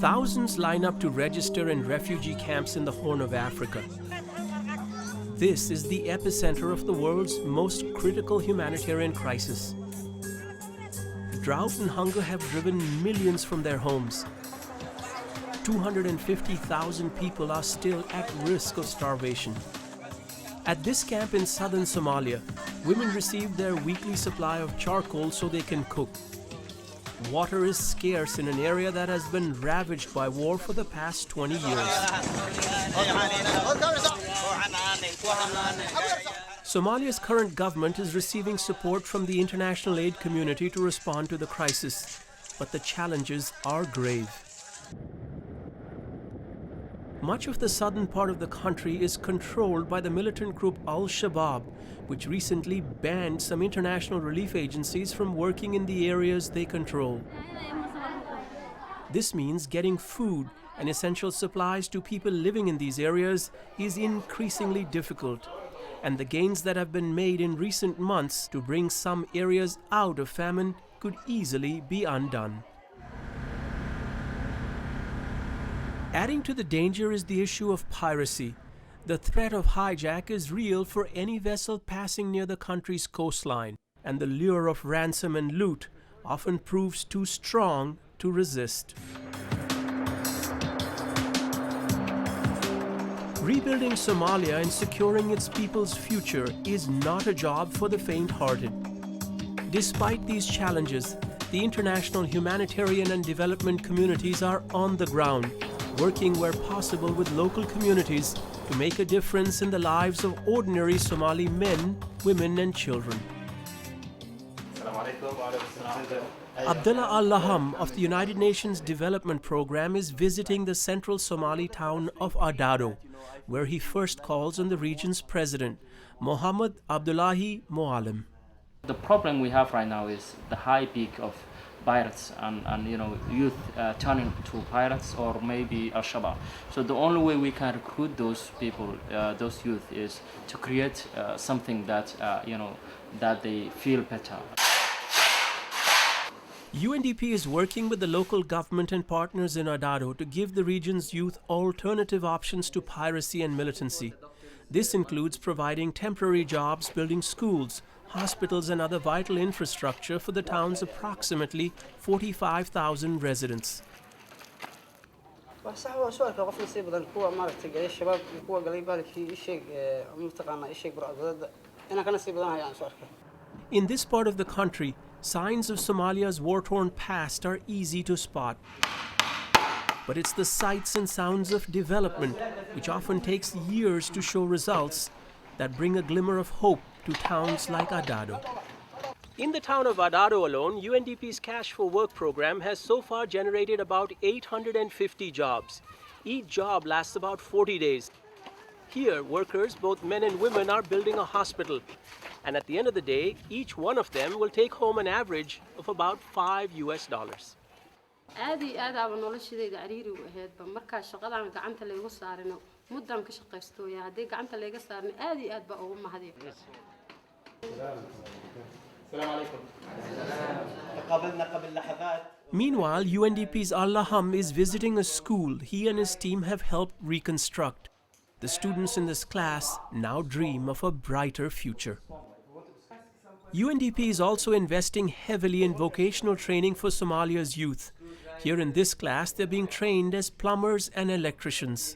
Thousands line up to register in refugee camps in the Horn of Africa. This is the epicenter of the world's most critical humanitarian crisis. Drought and hunger have driven millions from their homes. 250,000 people are still at risk of starvation. At this camp in southern Somalia, women receive their weekly supply of charcoal so they can cook. Water is scarce in an area that has been ravaged by war for the past 20 years. Somalia's current government is receiving support from the international aid community to respond to the crisis, but the challenges are grave. Much of the southern part of the country is controlled by the militant group Al-Shabaab, which recently banned some international relief agencies from working in the areas they control. This means getting food and essential supplies to people living in these areas is increasingly difficult, and the gains that have been made in recent months to bring some areas out of famine could easily be undone. Adding to the danger is the issue of piracy. The threat of hijack is real for any vessel passing near the country's coastline, and the lure of ransom and loot often proves too strong to resist. Rebuilding Somalia and securing its people's future is not a job for the faint-hearted. Despite these challenges, the international humanitarian and development communities are on the ground, working where possible with local communities to make a difference in the lives of ordinary Somali men, women and children. Abdullah Al-Laham of the United Nations Development Program is visiting the central Somali town of Adado, where he first calls on the region's president, Mohammed Abdullahi Moalem. The problem we have right now is the high peak of pirates and youth turning to pirates or maybe Al-Shabaab. So the only way we can recruit those people, those youth, is to create something that that they feel better. UNDP is working with the local government and partners in Adado to give the region's youth alternative options to piracy and militancy. This includes providing temporary jobs, building schools, hospitals and other vital infrastructure for the town's approximately 45,000 residents. In this part of the country, signs of Somalia's war-torn past are easy to spot. But it's the sights and sounds of development, which often takes years to show results, that bring a glimmer of hope to towns like Adado. In the town of Adado alone, UNDP's Cash for Work program has so far generated about 850 jobs. Each job lasts about 40 days. Here, workers, both men and women, are building a hospital. And at the end of the day, each one of them will take home an average of about $5 US. Meanwhile, UNDP's Al-Laham is visiting a school he and his team have helped reconstruct. The students in this class now dream of a brighter future. UNDP is also investing heavily in vocational training for Somalia's youth. Here in this class, they're being trained as plumbers and electricians.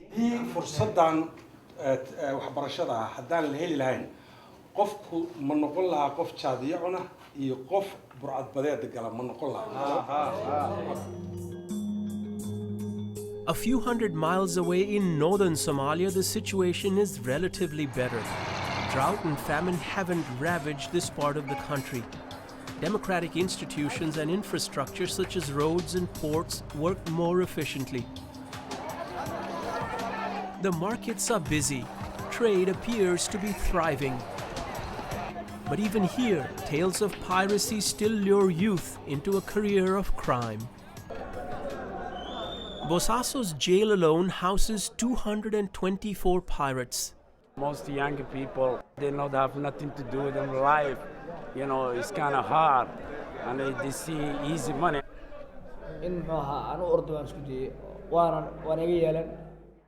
A few hundred miles away in northern Somalia, the situation is relatively better. Drought and famine haven't ravaged this part of the country. Democratic institutions and infrastructure such as roads and ports work more efficiently. The markets are busy. Trade appears to be thriving. But even here, tales of piracy still lure youth into a career of crime. Bosasso's jail alone houses 224 pirates. Most young people, they don't have nothing to do with their life. It's kind of hard, and they see easy money. waan iga yeelan.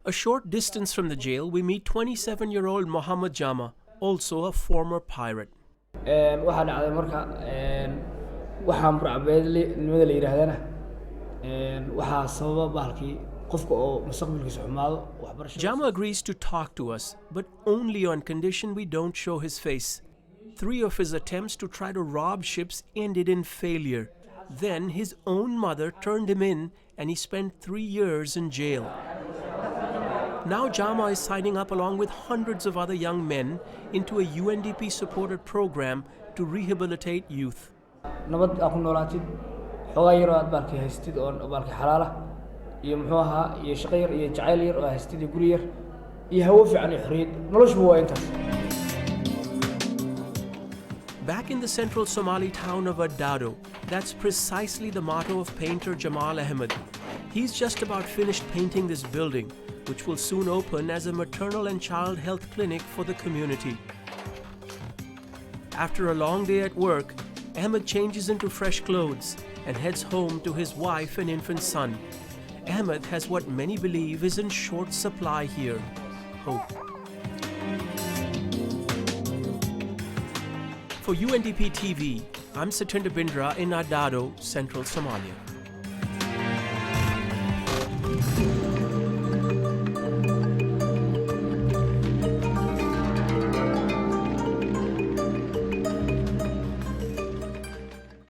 A short distance from the jail, we meet 27-year-old Mohammed Jama, also a former pirate. Waxaa dhacday marka waxaan burcadbadeednimada la yiraahdana waxaa sababa bahalkii qofka oo mustaqbalkiisa xumaado waxbarashada. Jama agrees to talk to us, but only on condition we don't show his face. 3 of his attempts to try to rob ships ended in failure. Then his own mother turned him in and he spent 3 years in jail. Now Jama is signing up along with hundreds of other young men into a UNDP-supported program to rehabilitate youth. Nabad aad ku noolaatid xogaa yar oo aad baalkii haystid oo baalkii xalaal ah iyo muxuu ahaa iyo shaqo yar iyo jacayl yar oo haystid iyo guri yar iyo hawo fiican iyo xorriyad noloshu waa intaas. Back in the central Somali town of Adado, that's precisely the motto of painter Jamal Ahmed. He's just about finished painting this building, which will soon open as a maternal and child health clinic for the community. After a long day at work, Ahmed changes into fresh clothes and heads home to his wife and infant son. Ahmed has what many believe is in short supply here: hope. For UNDP TV, I'm Satinder Bindra in Adado, Central Somalia.